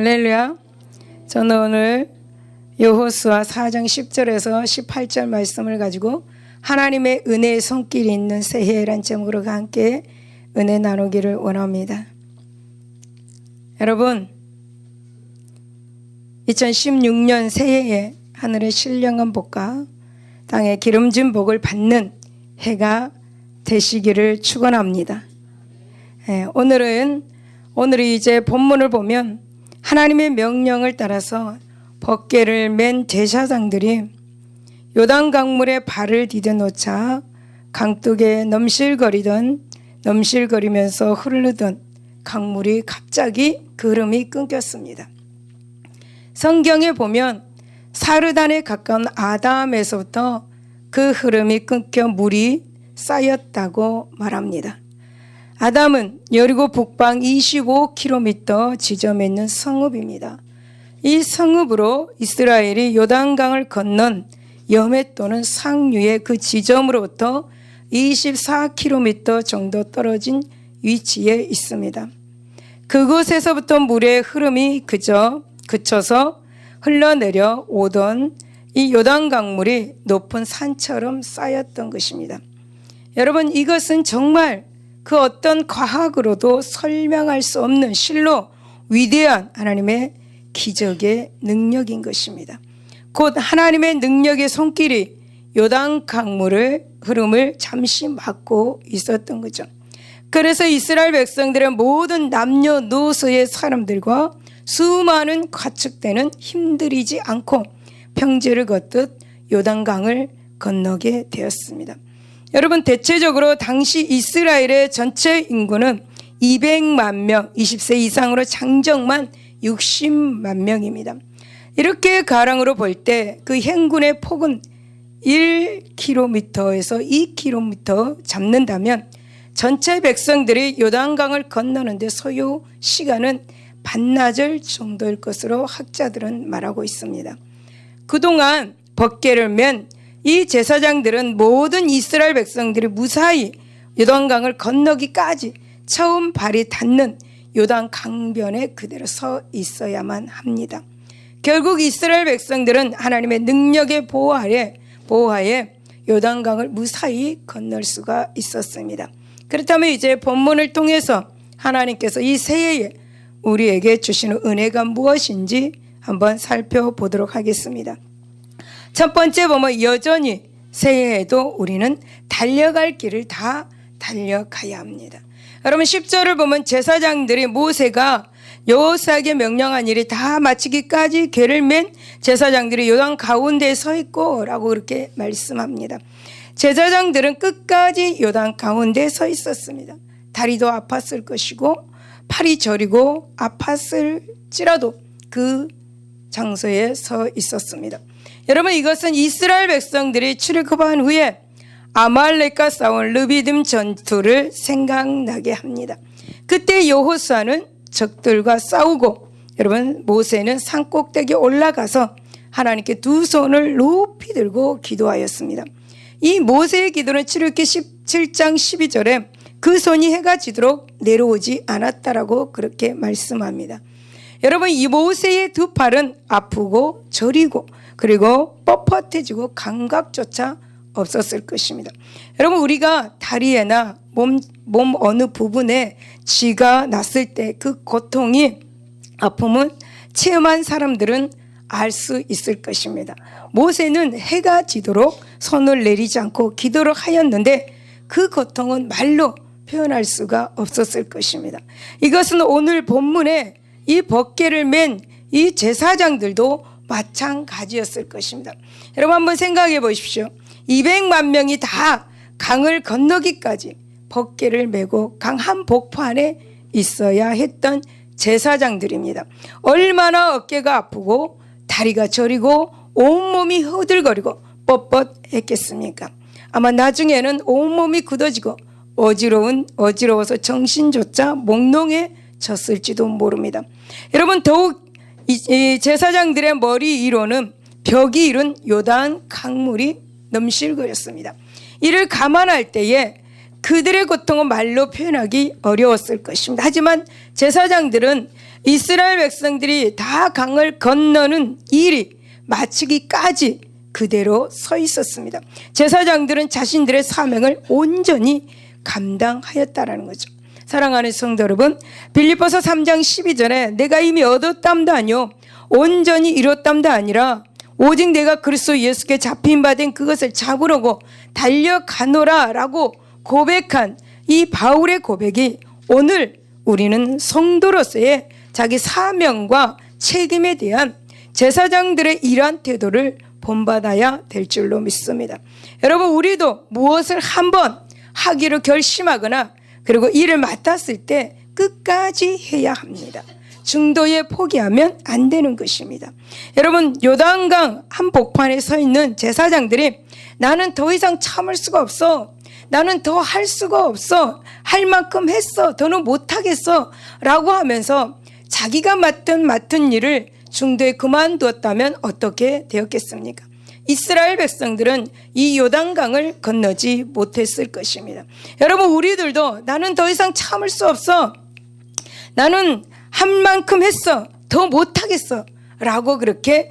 할렐루야. 저는 오늘 여호수아 4장 10절에서 18절 말씀을 가지고 하나님의 은혜의 손길이 있는 새해란 제목으로 함께 은혜 나누기를 원합니다. 여러분, 2016년 새해에 하늘의 신령한 복과 땅의 기름진 복을 받는 해가 되시기를 축원합니다. 오늘 이제 본문을 보면 하나님의 명령을 따라서 법궤를 맨 제사장들이 요단 강물에 발을 디뎌놓자 강둑에 넘실거리면서 흐르던 강물이 갑자기 그 흐름이 끊겼습니다. 성경에 보면 사르단에 가까운 아담에서부터 그 흐름이 끊겨 물이 쌓였다고 말합니다. 아담은 여리고 북방 25km 지점에 있는 성읍입니다. 이 성읍으로 이스라엘이 요단강을 건넌 여매 또는 상류의 그 지점으로부터 24km 정도 떨어진 위치에 있습니다. 그곳에서부터 물의 흐름이 그쳐서 흘러내려 오던 이 요단강물이 높은 산처럼 쌓였던 것입니다. 여러분, 이것은 정말 그 어떤 과학으로도 설명할 수 없는 실로 위대한 하나님의 기적의 능력인 것입니다. 곧 하나님의 능력의 손길이 요단 강물의 흐름을 잠시 막고 있었던 거죠. 그래서 이스라엘 백성들의 모든 남녀노소의 사람들과 수많은 과축대는 힘들이지 않고 평지를 걷듯 요단강을 건너게 되었습니다. 여러분, 대체적으로 당시 이스라엘의 전체 인구는 200만 명, 20세 이상으로 장정만 60만 명입니다. 이렇게 가랑으로 볼 때 그 행군의 폭은 1km에서 2km 잡는다면 전체 백성들이 요단강을 건너는데 소요 시간은 반나절 정도일 것으로 학자들은 말하고 있습니다. 그동안 법궤를 맨 이 제사장들은 모든 이스라엘 백성들이 무사히 요단강을 건너기까지 처음 발이 닿는 요단 강변에 그대로 서 있어야만 합니다. 결국 이스라엘 백성들은 하나님의 능력의 보호하에 요단강을 무사히 건널 수가 있었습니다. 그렇다면 이제 본문을 통해서 하나님께서 이 새해에 우리에게 주시는 은혜가 무엇인지 한번 살펴보도록 하겠습니다. 첫 번째 보면 여전히 새해에도 우리는 달려갈 길을 다 달려가야 합니다. 여러분, 10절을 보면 제사장들이 모세가 여호수아에게 명령한 일이 다 마치기까지 궤를 맨 제사장들이 요단 가운데에 서 있고 라고 그렇게 말씀합니다. 제사장들은 끝까지 요단 가운데에 서 있었습니다. 다리도 아팠을 것이고 팔이 저리고 아팠을지라도 그 장소에 서 있었습니다. 여러분, 이것은 이스라엘 백성들이 출애굽한 후에 아말렉과 싸운 르비딤 전투를 생각나게 합니다. 그때 여호수아는 적들과 싸우고 여러분, 모세는 산꼭대기에 올라가서 하나님께 두 손을 높이 들고 기도하였습니다. 이 모세의 기도는 출애굽기 17장 12절에 그 손이 해가 지도록 내려오지 않았다라고 그렇게 말씀합니다. 여러분, 이 모세의 두 팔은 아프고 저리고 그리고 뻣뻣해지고 감각조차 없었을 것입니다. 여러분, 우리가 다리에나 몸 어느 부분에 쥐가 났을 때 그 고통이 아픔은 체험한 사람들은 알 수 있을 것입니다. 모세는 해가 지도록 손을 내리지 않고 기도를 하였는데 그 고통은 말로 표현할 수가 없었을 것입니다. 이것은 오늘 본문에 이 법궤를 맨 이 제사장들도 마찬가지였을 것입니다. 여러분, 한번 생각해 보십시오. 200만 명이 다 강을 건너기까지 법궤를 메고 강 한 복판에 있어야 했던 제사장들입니다. 얼마나 어깨가 아프고 다리가 저리고 온몸이 허들거리고 뻣뻣했겠습니까? 아마 나중에는 온몸이 굳어지고 어지러워서 정신조차 몽롱해졌을지도 모릅니다. 여러분, 더욱 이 제사장들의 머리 위로는 벽이 이룬 요단 강물이 넘실거렸습니다. 이를 감안할 때에 그들의 고통은 말로 표현하기 어려웠을 것입니다. 하지만 제사장들은 이스라엘 백성들이 다 강을 건너는 일이 마치기까지 그대로 서 있었습니다. 제사장들은 자신들의 사명을 온전히 감당하였다라는 거죠. 사랑하는 성도 여러분, 빌립보서 3장 12절에 내가 이미 얻었담도 아니요 온전히 이뤘담도 아니라 오직 내가 그리스도 예수께 잡힌 바 된 그것을 잡으려고 달려가노라 라고 고백한 이 바울의 고백이 오늘 우리는 성도로서의 자기 사명과 책임에 대한 제사장들의 이러한 태도를 본받아야 될 줄로 믿습니다. 여러분, 우리도 무엇을 한번 하기로 결심하거나 그리고 일을 맡았을 때 끝까지 해야 합니다. 중도에 포기하면 안 되는 것입니다. 여러분, 요단강 한복판에 서 있는 제사장들이 나는 더 이상 참을 수가 없어, 나는 더 할 수가 없어, 할 만큼 했어, 더는 못하겠어 라고 하면서 자기가 맡은 일을 중도에 그만두었다면 어떻게 되었겠습니까? 이스라엘 백성들은 이 요단강을 건너지 못했을 것입니다. 여러분, 우리들도 나는 더 이상 참을 수 없어, 나는 한 만큼 했어, 더 못하겠어 라고 그렇게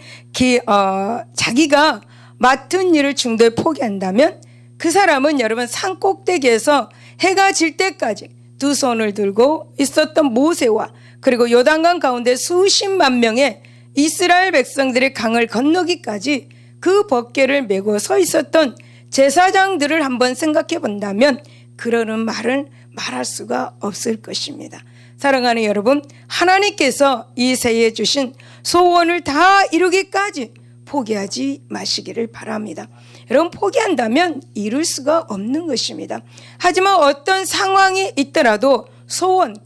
자기가 맡은 일을 중도에 포기한다면 그 사람은 여러분 산 꼭대기에서 해가 질 때까지 두 손을 들고 있었던 모세와 그리고 요단강 가운데 수십만 명의 이스라엘 백성들이 강을 건너기까지 그 법궤를 메고 서 있었던 제사장들을 한번 생각해 본다면 그러는 말을 말할 수가 없을 것입니다. 사랑하는 여러분, 하나님께서 이 새해에 주신 소원을 다 이루기까지 포기하지 마시기를 바랍니다. 여러분, 포기한다면 이룰 수가 없는 것입니다. 하지만 어떤 상황이 있더라도 소원,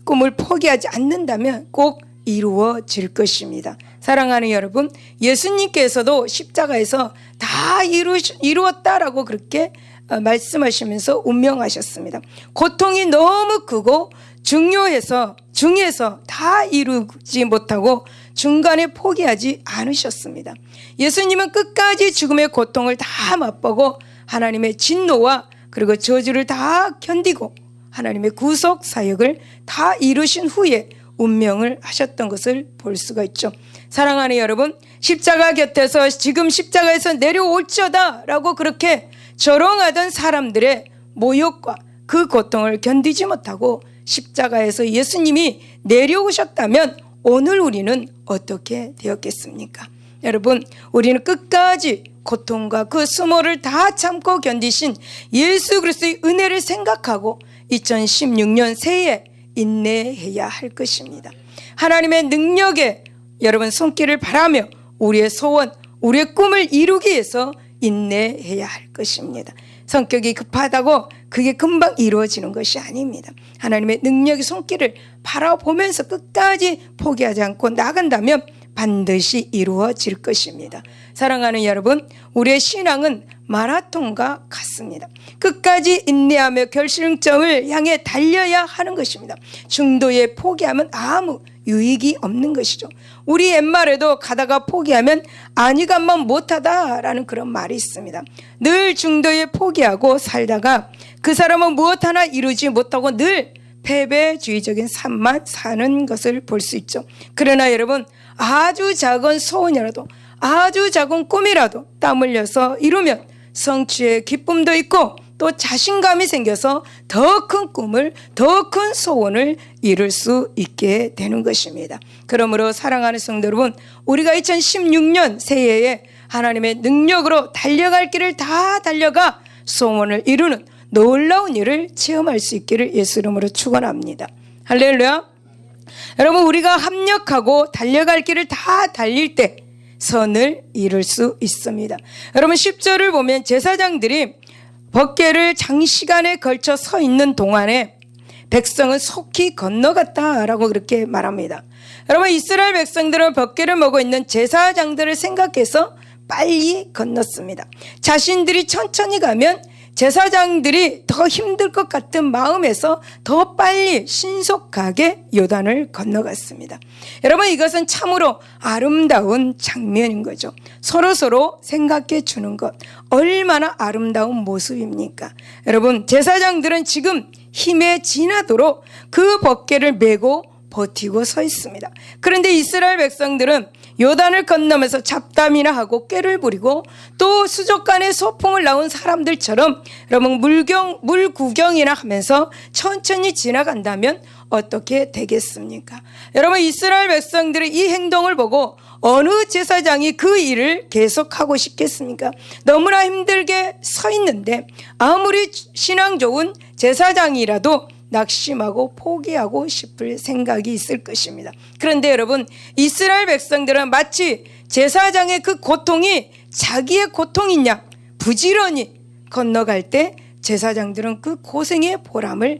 꿈을 포기하지 않는다면 꼭 이루어질 것입니다. 사랑하는 여러분, 예수님께서도 십자가에서 다 이루었다라고 그렇게 말씀하시면서 운명하셨습니다. 고통이 너무 크고 중에서 다 이루지 못하고 중간에 포기하지 않으셨습니다. 예수님은 끝까지 죽음의 고통을 다 맛보고 하나님의 진노와 그리고 저주를 다 견디고 하나님의 구속 사역을 다 이루신 후에 운명을 하셨던 것을 볼 수가 있죠. 사랑하는 여러분, 십자가 곁에서 지금 십자가에서 내려올지어다 라고 그렇게 조롱하던 사람들의 모욕과 그 고통을 견디지 못하고 십자가에서 예수님이 내려오셨다면 오늘 우리는 어떻게 되었겠습니까? 여러분, 우리는 끝까지 고통과 그 수모를 다 참고 견디신 예수 그리스도의 은혜를 생각하고 2016년 새해에 인내해야 할 것입니다. 하나님의 능력에 여러분 손길을 바라며 우리의 소원, 우리의 꿈을 이루기 위해서 인내해야 할 것입니다. 성격이 급하다고 그게 금방 이루어지는 것이 아닙니다. 하나님의 능력의 손길을 바라보면서 끝까지 포기하지 않고 나간다면 반드시 이루어질 것입니다. 사랑하는 여러분, 우리의 신앙은 마라톤과 같습니다. 끝까지 인내하며 결심점을 향해 달려야 하는 것입니다. 중도에 포기하면 아무 유익이 없는 것이죠. 우리 옛말에도 가다가 포기하면 안위감만 못하다라는 그런 말이 있습니다. 늘 중도에 포기하고 살다가 그 사람은 무엇 하나 이루지 못하고 늘 패배주의적인 삶만 사는 것을 볼 수 있죠. 그러나 여러분, 아주 작은 소원이라도 아주 작은 꿈이라도 땀 흘려서 이루면 성취의 기쁨도 있고 또 자신감이 생겨서 더 큰 꿈을, 더 큰 소원을 이룰 수 있게 되는 것입니다. 그러므로 사랑하는 성도 여러분, 우리가 2016년 새해에 하나님의 능력으로 달려갈 길을 다 달려가 소원을 이루는 놀라운 일을 체험할 수 있기를 예수 이름으로 축원합니다. 할렐루야. 여러분, 우리가 합력하고 달려갈 길을 다 달릴 때 선을 이룰 수 있습니다. 여러분, 10절을 보면 제사장들이 법궤를 장시간에 걸쳐 서 있는 동안에 백성은 속히 건너갔다라고 그렇게 말합니다. 여러분, 이스라엘 백성들은 법궤를 먹고 있는 제사장들을 생각해서 빨리 건넜습니다. 자신들이 천천히 가면 제사장들이 더 힘들 것 같은 마음에서 더 빨리 신속하게 요단을 건너갔습니다. 여러분, 이것은 참으로 아름다운 장면인 거죠. 서로 생각해 주는 것, 얼마나 아름다운 모습입니까? 여러분, 제사장들은 지금 힘에 지나도록 그 법궤를 메고 버티고 서 있습니다. 그런데 이스라엘 백성들은 요단을 건너면서 잡담이나 하고 꾀를 부리고 또 수족관에 소풍을 나온 사람들처럼 여러분 물 구경이나 하면서 천천히 지나간다면 어떻게 되겠습니까? 여러분, 이스라엘 백성들의 이 행동을 보고 어느 제사장이 그 일을 계속하고 싶겠습니까? 너무나 힘들게 서 있는데 아무리 신앙 좋은 제사장이라도 낙심하고 포기하고 싶을 생각이 있을 것입니다. 그런데 여러분, 이스라엘 백성들은 마치 제사장의 그 고통이 자기의 고통이냐 부지런히 건너갈 때 제사장들은 그 고생의 보람을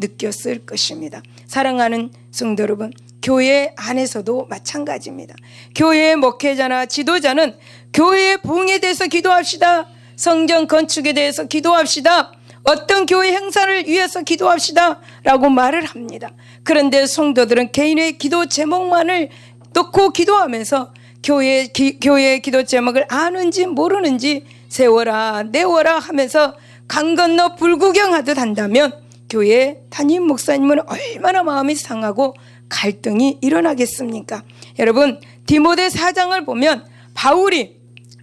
느꼈을 것입니다. 사랑하는 성도 여러분, 교회 안에서도 마찬가지입니다. 교회의 목회자나 지도자는 교회의 부흥에 대해서 기도합시다, 성전 건축에 대해서 기도합시다, 어떤 교회 행사를 위해서 기도합시다 라고 말을 합니다. 그런데 성도들은 개인의 기도 제목만을 놓고 기도하면서 교회의 기도 제목을 아는지 모르는지 세워라 내워라 하면서 강 건너 불구경하듯 한다면 교회 담임 목사님은 얼마나 마음이 상하고 갈등이 일어나겠습니까? 여러분, 디모데 4장을 보면 바울이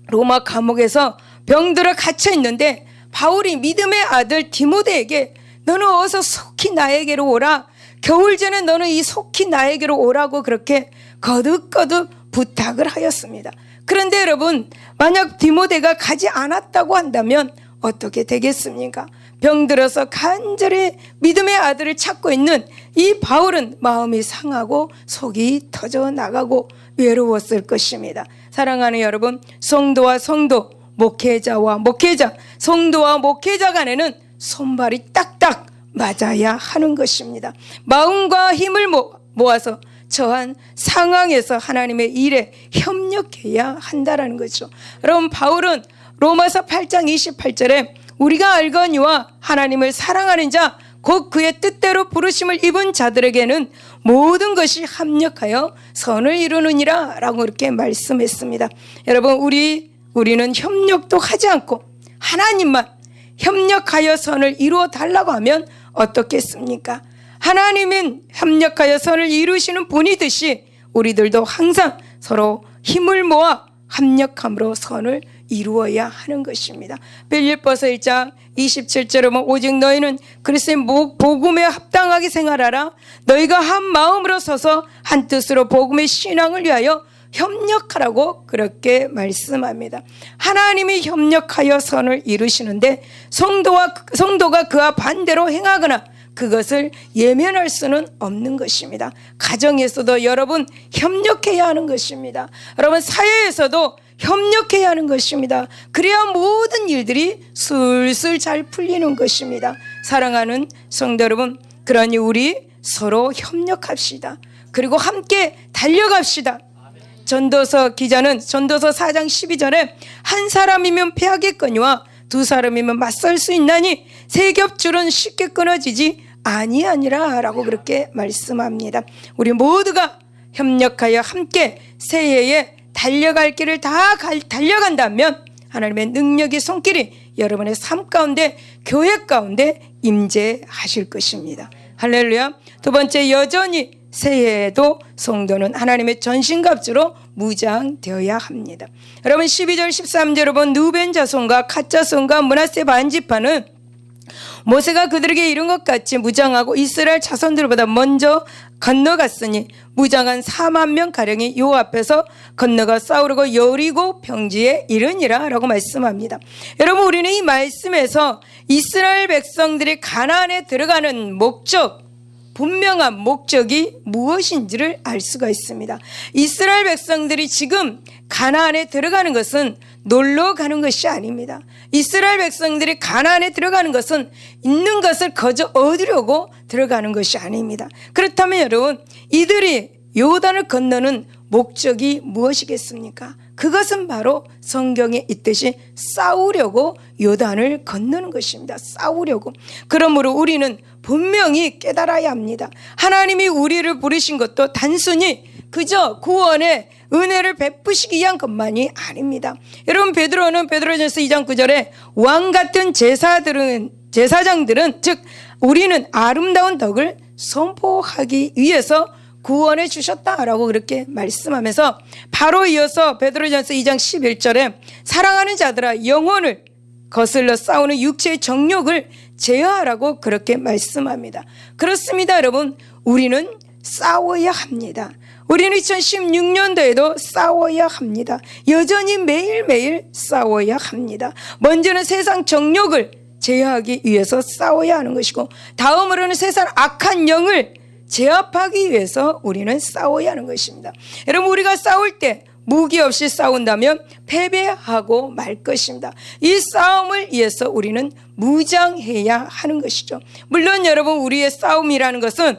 로마 감옥에서 병들어 갇혀 있는데 바울이 믿음의 아들 디모데에게 너는 어서 속히 나에게로 오라, 겨울 전에 너는 이 속히 나에게로 오라고 그렇게 거듭거듭 부탁을 하였습니다. 그런데 여러분, 만약 디모데가 가지 않았다고 한다면 어떻게 되겠습니까? 병들어서 간절히 믿음의 아들을 찾고 있는 이 바울은 마음이 상하고 속이 터져 나가고 외로웠을 것입니다. 사랑하는 여러분, 성도와 성도, 목회자와 목회자, 성도와 목회자 간에는 손발이 딱딱 맞아야 하는 것입니다. 마음과 힘을 모아서 저한 상황에서 하나님의 일에 협력해야 한다는 거죠. 여러분, 바울은 로마서 8장 28절에 우리가 알거니와 하나님을 사랑하는 자 곧 그의 뜻대로 부르심을 입은 자들에게는 모든 것이 합력하여 선을 이루느니라 라고 이렇게 말씀했습니다. 여러분, 우리는 협력도 하지 않고 하나님만 협력하여 선을 이루어 달라고 하면 어떻겠습니까? 하나님은 협력하여 선을 이루시는 분이듯이 우리들도 항상 서로 힘을 모아 합력함으로 선을 이루어야 하는 것입니다. 빌립보서 1장 27절에 보면 오직 너희는 그리스도의 복음에 합당하게 생활하라. 너희가 한 마음으로 서서 한 뜻으로 복음의 신앙을 위하여 협력하라고 그렇게 말씀합니다. 하나님이 협력하여 선을 이루시는데 성도가 그와 반대로 행하거나 그것을 예면할 수는 없는 것입니다. 가정에서도 여러분 협력해야 하는 것입니다. 여러분, 사회에서도 협력해야 하는 것입니다. 그래야 모든 일들이 술술 잘 풀리는 것입니다. 사랑하는 성도 여러분, 그러니 우리 서로 협력합시다. 그리고 함께 달려갑시다. 전도서 기자는 전도서 4장 12절에 한 사람이면 패하겠거니와 두 사람이면 맞설 수 있나니 세 겹줄은 쉽게 끊어지지 아니하니라 라고 그렇게 말씀합니다. 우리 모두가 협력하여 함께 새해에 달려갈 길을 다 달려간다면 하나님의 능력의 손길이 여러분의 삶 가운데, 교회 가운데 임재하실 것입니다. 할렐루야. 두 번째, 여전히 새해에도 성도는 하나님의 전신갑주로 무장되어야 합니다. 여러분, 12절 13절에 본 누벤 자손과 갓 자손과 므낫세 반지파는 모세가 그들에게 이룬 것 같이 무장하고 이스라엘 자손들보다 먼저 건너갔으니 무장한 4만 명 가량이 요 앞에서 건너가 싸우려고 여리고 평지에 이르니라 라고 말씀합니다. 여러분, 우리는 이 말씀에서 이스라엘 백성들이 가나안에 들어가는 목적, 분명한 목적이 무엇인지를 알 수가 있습니다. 이스라엘 백성들이 지금 가나안에 들어가는 것은 놀러 가는 것이 아닙니다. 이스라엘 백성들이 가나안에 들어가는 것은 있는 것을 거저 얻으려고 들어가는 것이 아닙니다. 그렇다면 여러분, 이들이 요단을 건너는 목적이 무엇이겠습니까? 그것은 바로 성경에 있듯이 싸우려고 요단을 건너는 것입니다. 싸우려고. 그러므로 우리는 분명히 깨달아야 합니다. 하나님이 우리를 부르신 것도 단순히 그저 구원의 은혜를 베푸시기 위한 것만이 아닙니다. 여러분, 베드로전서 2장 9절에 왕 같은 제사장들은 즉 우리는 아름다운 덕을 선포하기 위해서 구원해 주셨다라고 그렇게 말씀하면서 바로 이어서 베드로전서 2장 11절에 사랑하는 자들아 영혼을 거슬러 싸우는 육체의 정욕을 제어하라고 그렇게 말씀합니다. 그렇습니다, 여러분. 우리는 싸워야 합니다. 우리는 2016년도에도 싸워야 합니다. 여전히 매일매일 싸워야 합니다. 먼저는 세상 정욕을 제어하기 위해서 싸워야 하는 것이고, 다음으로는 세상 악한 영을 제압하기 위해서 우리는 싸워야 하는 것입니다. 여러분, 우리가 싸울 때 무기 없이 싸운다면 패배하고 말 것입니다. 이 싸움을 위해서 우리는 무장해야 하는 것이죠. 물론 여러분, 우리의 싸움이라는 것은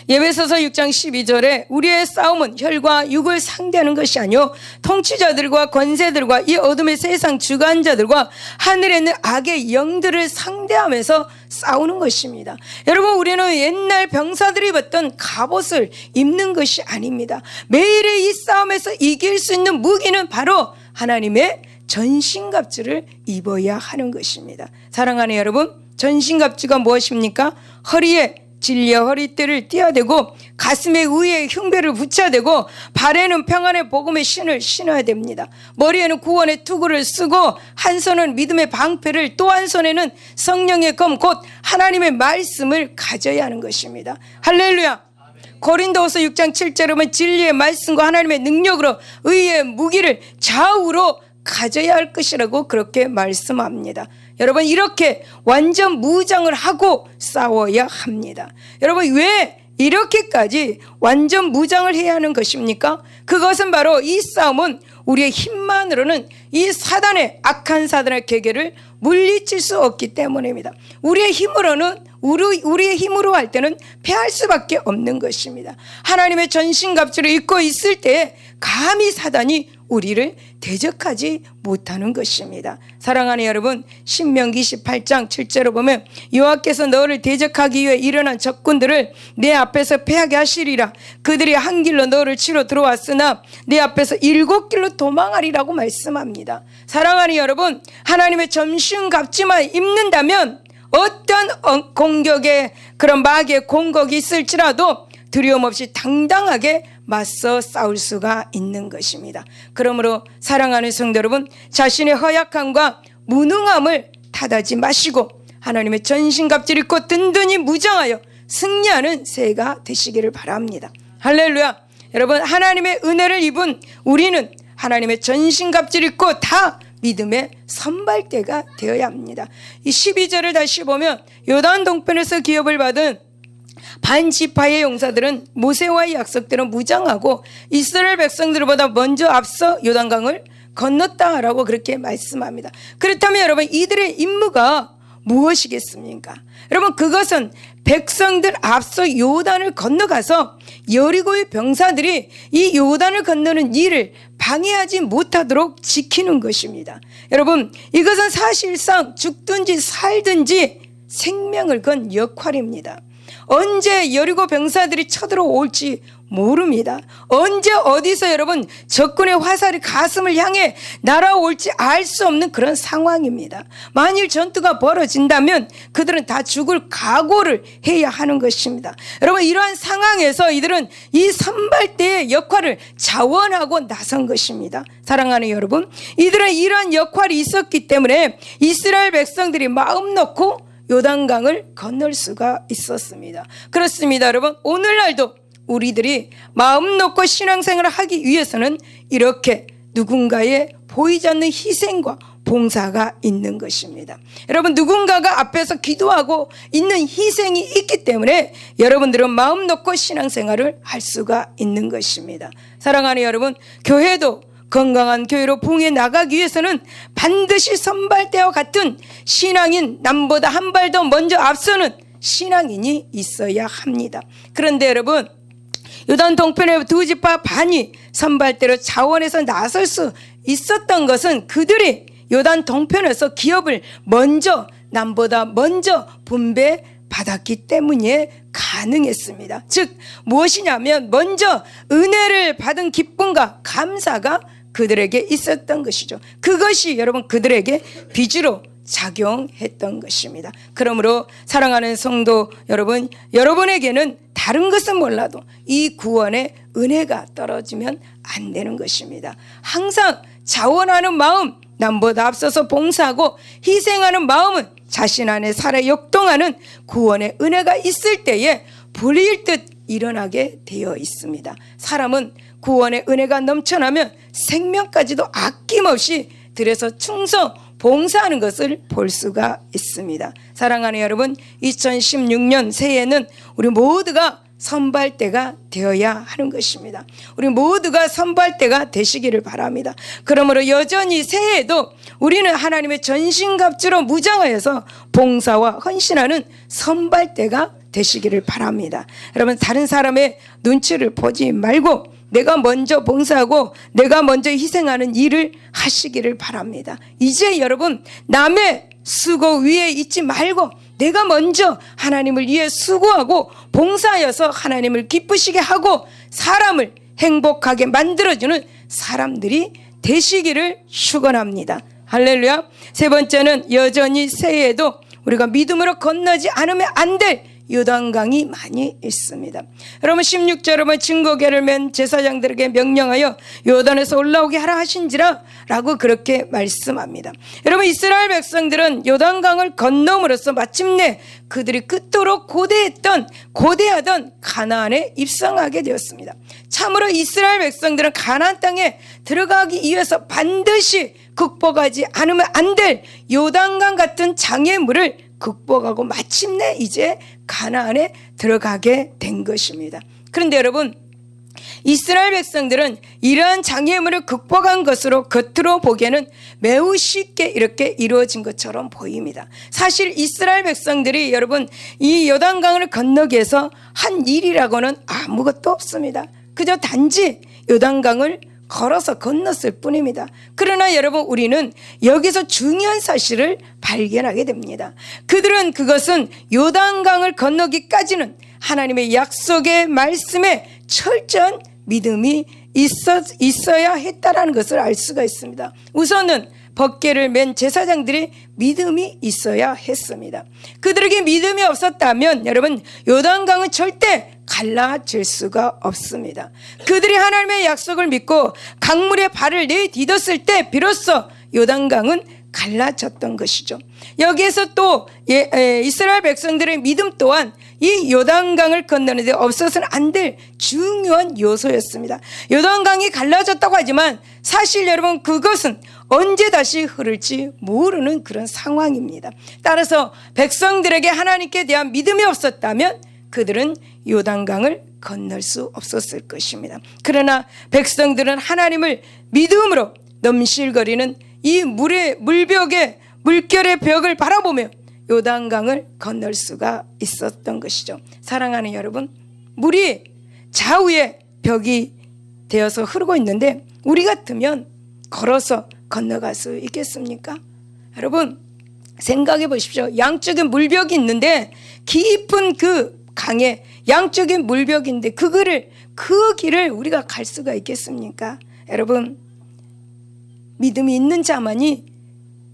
에베소서 6장 12절에 우리의 싸움은 혈과 육을 상대하는 것이 아니요 통치자들과 권세들과 이 어둠의 세상 주관자들과 하늘에 있는 악의 영들을 상대하면서 싸우는 것입니다. 여러분, 우리는 옛날 병사들이 입었던 갑옷을 입는 것이 아닙니다. 매일의 이 싸움에서 이길 수 있는 무기는 바로 하나님의 전신갑주를 입어야 하는 것입니다. 사랑하는 여러분, 전신갑주가 무엇입니까? 허리에 진리의 허리띠를 띄어대고 가슴에 의의 흉배를 붙여대고 발에는 평안의 복음의 신을 신어야 됩니다. 머리에는 구원의 투구를 쓰고 한 손은 믿음의 방패를, 또 한 손에는 성령의 검 곧 하나님의 말씀을 가져야 하는 것입니다. 할렐루야. 고린도후서 6장 7절에 보면 진리의 말씀과 하나님의 능력으로 의의 무기를 좌우로 가져야 할 것이라고 그렇게 말씀합니다. 여러분, 이렇게 완전 무장을 하고 싸워야 합니다. 여러분, 왜 이렇게까지 완전 무장을 해야 하는 것입니까? 그것은 바로 이 싸움은 우리의 힘만으로는 이 사단의 악한 사단의 계계를 물리칠 수 없기 때문입니다. 우리의 힘으로 할 때는 패할 수밖에 없는 것입니다. 하나님의 전신갑주를 입고 있을 때 감히 사단이 우리를 대적하지 못하는 것입니다. 사랑하는 여러분, 신명기 18장 7절을 보면 여호와께서 너를 대적하기 위해 일어난 적군들을 내 앞에서 패하게 하시리라. 그들이 한 길로 너를 치러 들어왔으나 내 앞에서 7길로 도망하리라고 말씀합니다. 사랑하는 여러분, 하나님의 전신갑주만 입는다면 어떤 공격에 그런 마귀의 공격이 있을지라도 두려움 없이 당당하게 맞서 싸울 수가 있는 것입니다. 그러므로 사랑하는 성도 여러분, 자신의 허약함과 무능함을 탓하지 마시고 하나님의 전신갑주를 입고 든든히 무장하여 승리하는 새해가 되시기를 바랍니다. 할렐루야. 여러분, 하나님의 은혜를 입은 우리는 하나님의 전신갑주를 입고 다 믿음의 선발대가 되어야 합니다. 이 12절을 다시 보면 요단 동편에서 기업을 받은 반지파의 용사들은 모세와의 약속대로 무장하고 이스라엘 백성들보다 먼저 앞서 요단강을 건넜다라고 그렇게 말씀합니다. 그렇다면 여러분, 이들의 임무가 무엇이겠습니까? 여러분, 그것은 백성들 앞서 요단을 건너가서 여리고의 병사들이 이 요단을 건너는 일을 방해하지 못하도록 지키는 것입니다. 여러분, 이것은 사실상 죽든지 살든지 생명을 건 역할입니다. 언제 여리고 병사들이 쳐들어올지 모릅니다. 언제 어디서 여러분 적군의 화살이 가슴을 향해 날아올지 알 수 없는 그런 상황입니다. 만일 전투가 벌어진다면 그들은 다 죽을 각오를 해야 하는 것입니다. 여러분, 이러한 상황에서 이들은 이 선발대의 역할을 자원하고 나선 것입니다. 사랑하는 여러분, 이들은 이러한 역할이 있었기 때문에 이스라엘 백성들이 마음 놓고 요단강을 건널 수가 있었습니다. 그렇습니다, 여러분. 오늘날도 우리들이 마음 놓고 신앙생활을 하기 위해서는 이렇게 누군가의 보이지 않는 희생과 봉사가 있는 것입니다. 여러분, 누군가가 앞에서 기도하고 있는 희생이 있기 때문에 여러분들은 마음 놓고 신앙생활을 할 수가 있는 것입니다. 사랑하는 여러분, 교회도 건강한 교회로 부흥해 나가기 위해서는 반드시 선발대와 같은 신앙인, 남보다 한 발 더 먼저 앞서는 신앙인이 있어야 합니다. 그런데 여러분, 요단 동편의 두 지파 반이 선발대로 자원해서 나설 수 있었던 것은 그들이 요단 동편에서 기업을 먼저 남보다 먼저 분배받았기 때문에 가능했습니다. 즉 무엇이냐면 먼저 은혜를 받은 기쁨과 감사가 그들에게 있었던 것이죠. 그것이 여러분 그들에게 빚으로 작용했던 것입니다. 그러므로 사랑하는 성도 여러분, 여러분에게는 다른 것은 몰라도 이 구원의 은혜가 떨어지면 안 되는 것입니다. 항상 자원하는 마음, 남보다 앞서서 봉사하고 희생하는 마음은 자신 안에 살아 역동하는 구원의 은혜가 있을 때에 불일듯 일어나게 되어 있습니다. 사람은 구원의 은혜가 넘쳐나면 생명까지도 아낌없이 들여서 충성 봉사하는 것을 볼 수가 있습니다. 사랑하는 여러분, 2016년 새해에는 우리 모두가 선발대가 되어야 하는 것입니다. 우리 모두가 선발대가 되시기를 바랍니다. 그러므로 여전히 새해에도 우리는 하나님의 전신갑주로 무장하여서 봉사와 헌신하는 선발대가 되시기를 바랍니다. 여러분, 다른 사람의 눈치를 보지 말고 내가 먼저 봉사하고 내가 먼저 희생하는 일을 하시기를 바랍니다. 이제 여러분, 남의 수고 위에 있지 말고 내가 먼저 하나님을 위해 수고하고 봉사하여서 하나님을 기쁘시게 하고 사람을 행복하게 만들어주는 사람들이 되시기를 축원합니다. 할렐루야. 세 번째는 여전히 새해에도 우리가 믿음으로 건너지 않으면 안 될 요단강이 많이 있습니다. 여러분 16절 여러분 증거궤를 맨 제사장들에게 명령하여 요단에서 올라오게 하라 하신지라 라고 그렇게 말씀합니다. 여러분 이스라엘 백성들은 요단강을 건너므로써 마침내 그들이 그토록 고대하던 가나안에 입성하게 되었습니다. 참으로 이스라엘 백성들은 가나안 땅에 들어가기 위해서 반드시 극복하지 않으면 안 될 요단강 같은 장애물을 극복하고 마침내 이제 가나안에 들어가게 된 것입니다. 그런데 여러분 이스라엘 백성들은 이러한 장애물을 극복한 것으로 겉으로 보기에는 매우 쉽게 이렇게 이루어진 것처럼 보입니다. 사실 이스라엘 백성들이 여러분 이 요단강을 건너기 위해서 한 일이라고는 아무것도 없습니다. 그저 단지 요단강을 걸어서 건넜을 뿐입니다. 그러나 여러분 우리는 여기서 중요한 사실을 발견하게 됩니다. 그들은 그것은 요단강을 건너기까지는 하나님의 약속의 말씀에 철저한 믿음이 있어야 했다라는 것을 알 수가 있습니다. 우선은 법궤를 맨 제사장들이 믿음이 있어야 했습니다. 그들에게 믿음이 없었다면 여러분 요단강은 절대 갈라질 수가 없습니다. 그들이 하나님의 약속을 믿고 강물에 발을 내디뎠을 때 비로소 요단강은 갈라졌던 것이죠. 여기에서 또 이스라엘 백성들의 믿음 또한 이 요단강을 건너는데 없어서는 안 될 중요한 요소였습니다. 요단강이 갈라졌다고 하지만 사실 여러분 그것은 언제 다시 흐를지 모르는 그런 상황입니다. 따라서 백성들에게 하나님께 대한 믿음이 없었다면 그들은 요단강을 건널 수 없었을 것입니다. 그러나 백성들은 하나님을 믿음으로 넘실거리는 이 물결의 벽을 바라보며 요단강을 건널 수가 있었던 것이죠. 사랑하는 여러분, 물이 좌우에 벽이 되어서 흐르고 있는데 우리 같으면 걸어서 건너갈 수 있겠습니까? 여러분 생각해 보십시오. 양쪽에 물벽이 있는데 깊은 그 강에 양쪽에 물벽인데 그 길을 우리가 갈 수가 있겠습니까? 여러분 믿음이 있는 자만이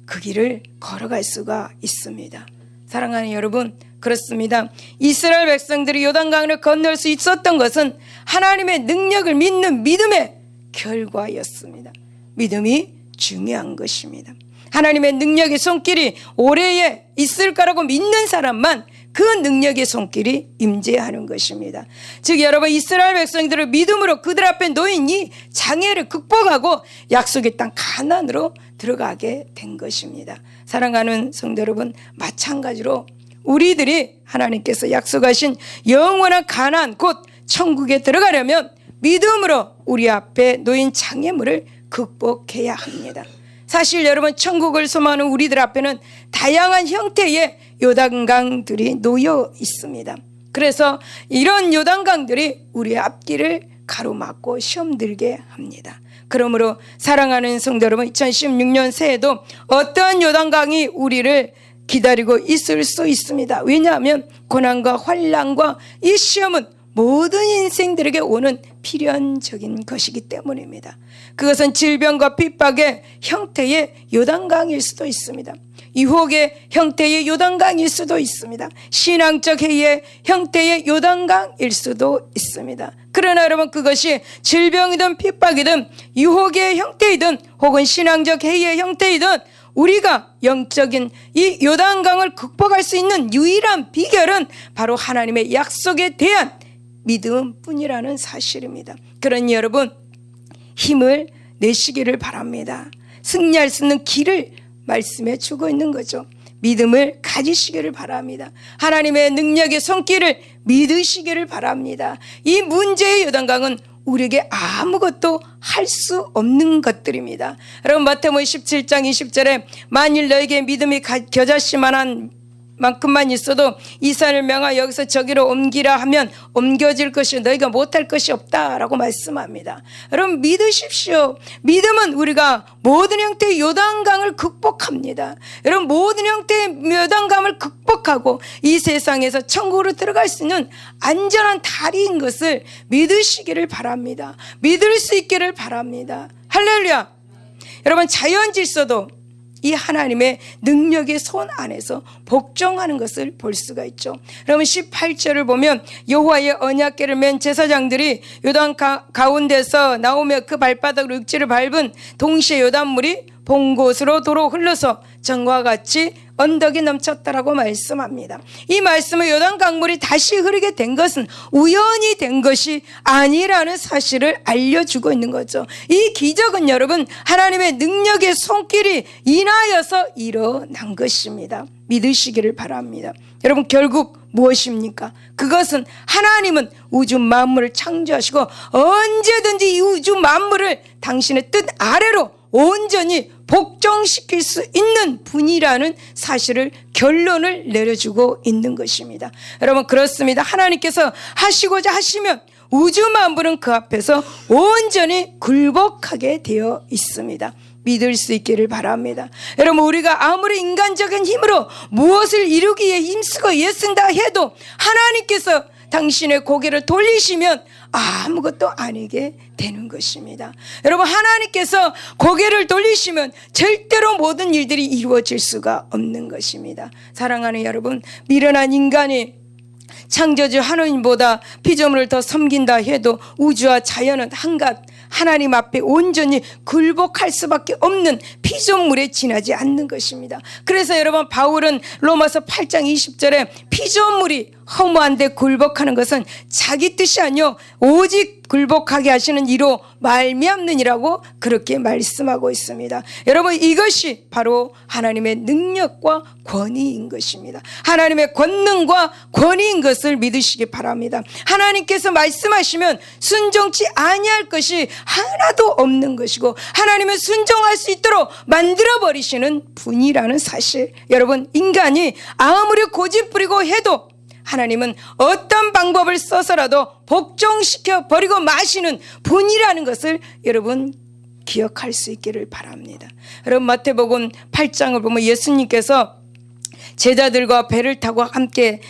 그 길을 걸어갈 수가 있습니다. 사랑하는 여러분, 그렇습니다. 이스라엘 백성들이 요단강을 건널 수 있었던 것은 하나님의 능력을 믿는 믿음의 결과였습니다. 믿음이 중요한 것입니다. 하나님의 능력의 손길이 오래에 있을 거라고 믿는 사람만 그 능력의 손길이 임재하는 것입니다. 즉 여러분 이스라엘 백성들을 믿음으로 그들 앞에 놓인 이 장애를 극복하고 약속의 땅 가나안으로 들어가게 된 것입니다. 사랑하는 성도 여러분, 마찬가지로 우리들이 하나님께서 약속하신 영원한 가나안 곧 천국에 들어가려면 믿음으로 우리 앞에 놓인 장애물을 극복해야 합니다. 사실 여러분 천국을 소망하는 우리들 앞에는 다양한 형태의 요단강들이 놓여 있습니다. 그래서 이런 요단강들이 우리의 앞길을 가로막고 시험 들게 합니다. 그러므로 사랑하는 성도 여러분, 2016년 새해도 어떠한 요단강이 우리를 기다리고 있을 수 있습니다. 왜냐하면 고난과 환난과 이 시험은 모든 인생들에게 오는 필연적인 것이기 때문입니다. 그것은 질병과 핍박의 형태의 요단강일 수도 있습니다. 유혹의 형태의 요단강일 수도 있습니다. 신앙적 해이의 형태의 요단강일 수도 있습니다. 그러나 여러분, 그것이 질병이든 핍박이든 유혹의 형태이든 혹은 신앙적 해이의 형태이든 우리가 영적인 이 요단강을 극복할 수 있는 유일한 비결은 바로 하나님의 약속에 대한 믿음뿐이라는 사실입니다. 그러니 여러분, 힘을 내시기를 바랍니다. 승리할 수 있는 길을 말씀해 주고 있는 거죠. 믿음을 가지시기를 바랍니다. 하나님의 능력의 손길을 믿으시기를 바랍니다. 이 문제의 요단강은 우리에게 아무것도 할 수 없는 것들입니다. 여러분, 마태복음 17장 20절에 만일 너에게 믿음이 겨자씨만한 만큼만 있어도 이 산을 명하여 여기서 저기로 옮기라 하면 옮겨질 것이 너희가 못할 것이 없다라고 말씀합니다. 여러분, 믿으십시오. 믿음은 우리가 모든 형태의 요단강을 극복합니다. 여러분, 모든 형태의 요단강을 극복하고 이 세상에서 천국으로 들어갈 수 있는 안전한 다리인 것을 믿으시기를 바랍니다. 믿을 수 있기를 바랍니다. 할렐루야. 여러분, 자연 질서도 이 하나님의 능력의 손 안에서 복종하는 것을 볼 수가 있죠. 여러분, 18절을 보면 여호와의 언약궤를 맨 제사장들이 요단 가운데서 나오며 그 발바닥으로 육지를 밟은 동시에 요단물이 본 곳으로 도로 흘러서 전과 같이 언덕이 넘쳤다라고 말씀합니다. 이 말씀은 요단 강물이 다시 흐르게 된 것은 우연히 된 것이 아니라는 사실을 알려주고 있는 거죠. 이 기적은 여러분, 하나님의 능력의 손길이 인하여서 일어난 것입니다. 믿으시기를 바랍니다. 여러분, 결국 무엇입니까? 그것은 하나님은 우주 만물을 창조하시고 언제든지 이 우주 만물을 당신의 뜻 아래로 온전히 복종시킬 수 있는 분이라는 사실을 결론을 내려주고 있는 것입니다. 여러분, 그렇습니다. 하나님께서 하시고자 하시면 우주 만물은 그 앞에서 온전히 굴복하게 되어 있습니다. 믿을 수 있기를 바랍니다. 여러분, 우리가 아무리 인간적인 힘으로 무엇을 이루기에 힘쓰고 애쓴다 해도 하나님께서 당신의 고개를 돌리시면 아무것도 아니게 되는 것입니다. 여러분, 하나님께서 고개를 돌리시면 절대로 모든 일들이 이루어질 수가 없는 것입니다. 사랑하는 여러분, 미련한 인간이 창조주 하나님보다 피조물을 더 섬긴다 해도 우주와 자연은 한갓 하나님 앞에 온전히 굴복할 수밖에 없는 피조물에 지나지 않는 것입니다. 그래서 여러분, 바울은 로마서 8장 20절에 피조물이 허무한데 굴복하는 것은 자기 뜻이 아니요 오직 굴복하게 하시는 이로 말미암느니라고 그렇게 말씀하고 있습니다. 여러분, 이것이 바로 하나님의 능력과 권위인 것입니다. 하나님의 권능과 권위인 것을 믿으시기 바랍니다. 하나님께서 말씀하시면 순종치 아니할 것이 하나도 없는 것이고 하나님은 순종할 수 있도록 만들어버리시는 분이라는 사실, 여러분, 인간이 아무리 고집부리고 해도 하나님은 어떤 방법을 써서라도 복종시켜 버리고 마시는 분이라는 것을 여러분 기억할 수 있기를 바랍니다. 여러분, 마태복음 8장을 보면 예수님께서 제자들과 배를 타고 함께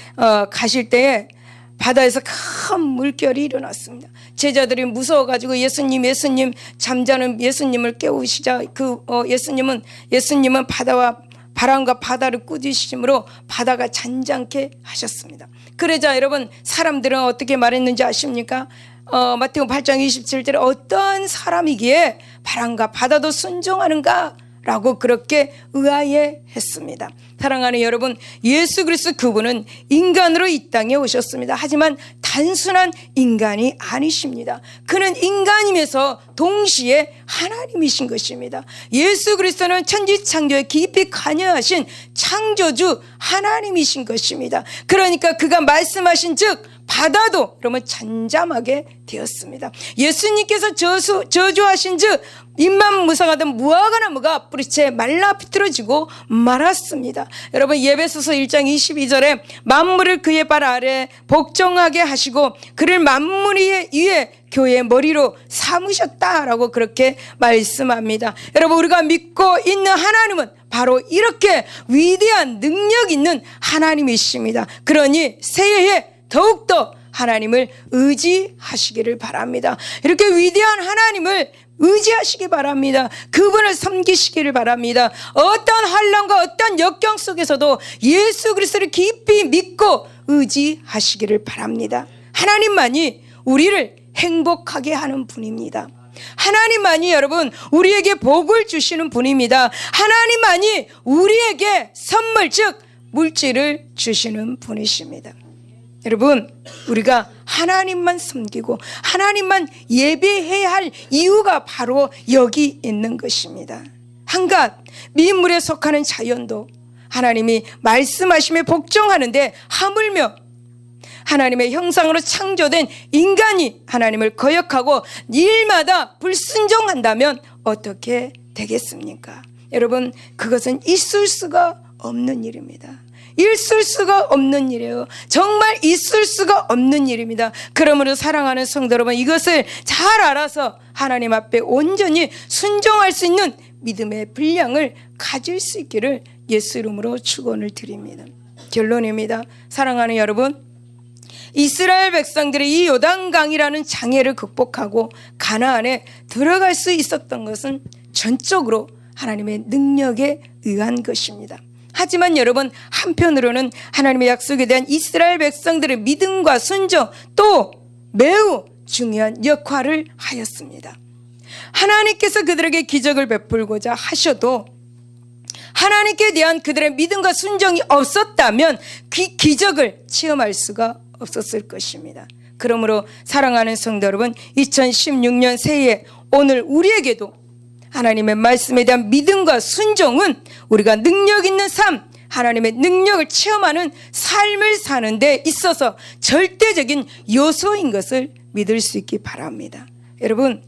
가실 때에 바다에서 큰 물결이 일어났습니다. 제자들이 무서워가지고 예수님 잠자는 예수님을 깨우시자 예수님은 바다와 바람과 바다를 꾸짖으심으로 바다가 잔잔케 하셨습니다. 그러자 여러분, 사람들은 어떻게 말했는지 아십니까? 마태복음 8장 27절에 어떠한 사람이기에 바람과 바다도 순종하는가? 라고 그렇게 의아해했습니다. 사랑하는 여러분, 예수 그리스도 그분은 인간으로 이 땅에 오셨습니다. 하지만 단순한 인간이 아니십니다. 그는 인간이면서 동시에 하나님이신 것입니다. 예수 그리스도는 천지창조에 깊이 관여하신 창조주 하나님이신 것입니다. 그러니까 그가 말씀하신 즉 바다도 그러면 잠잠하게 되었습니다. 예수님께서 저주하신 즉 입만 무성하던 무화과 나무가 뿌리채 말라 비틀어지고 말았습니다. 여러분 예배소서 1장 22절에 만물을 그의 발 아래 복종하게 하시고 그를 만물 위에 교회의 머리로 삼으셨다라고 그렇게 말씀합니다. 여러분 우리가 믿고 있는 하나님은 바로 이렇게 위대한 능력 있는 하나님이십니다. 그러니 새해에 더욱더 하나님을 의지하시기를 바랍니다. 이렇게 위대한 하나님을 의지하시기 바랍니다. 그분을 섬기시기를 바랍니다. 어떤 환난과 어떤 역경 속에서도 예수 그리스도를 깊이 믿고 의지하시기를 바랍니다. 하나님만이 우리를 행복하게 하는 분입니다. 하나님만이 여러분 우리에게 복을 주시는 분입니다. 하나님만이 우리에게 선물 즉 물질을 주시는 분이십니다. 여러분 우리가 하나님만 섬기고 하나님만 예배해야 할 이유가 바로 여기 있는 것입니다. 한갓 민물에 속하는 자연도 하나님이 말씀하심에 복종하는데 하물며 하나님의 형상으로 창조된 인간이 하나님을 거역하고 일마다 불순종한다면 어떻게 되겠습니까? 여러분 그것은 있을 수가 없는 일입니다. 있을 수가 없는 일이에요. 정말 있을 수가 없는 일입니다. 그러므로 사랑하는 성도 여러분 이것을 잘 알아서 하나님 앞에 온전히 순종할 수 있는 믿음의 분량을 가질 수 있기를 예수 이름으로 축원을 드립니다. 결론입니다. 사랑하는 여러분 이스라엘 백성들이 이 요단강이라는 장애를 극복하고 가나안에 들어갈 수 있었던 것은 전적으로 하나님의 능력에 의한 것입니다. 하지만 여러분 한편으로는 하나님의 약속에 대한 이스라엘 백성들의 믿음과 순종 또 매우 중요한 역할을 하였습니다. 하나님께서 그들에게 기적을 베풀고자 하셔도 하나님께 대한 그들의 믿음과 순종이 없었다면 그 기적을 체험할 수가 없었을 것입니다. 그러므로 사랑하는 성도 여러분 2016년 새해 오늘 우리에게도 하나님의 말씀에 대한 믿음과 순종은 우리가 능력 있는 삶 하나님의 능력을 체험하는 삶을 사는 데 있어서 절대적인 요소인 것을 믿을 수 있기 바랍니다. 여러분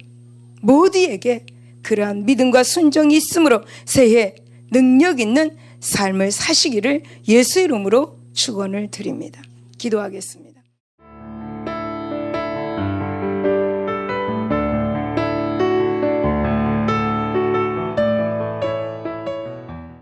모두에게 그러한 믿음과 순종이 있으므로 새해 능력 있는 삶을 사시기를 예수 이름으로 축원을 드립니다. 기도하겠습니다.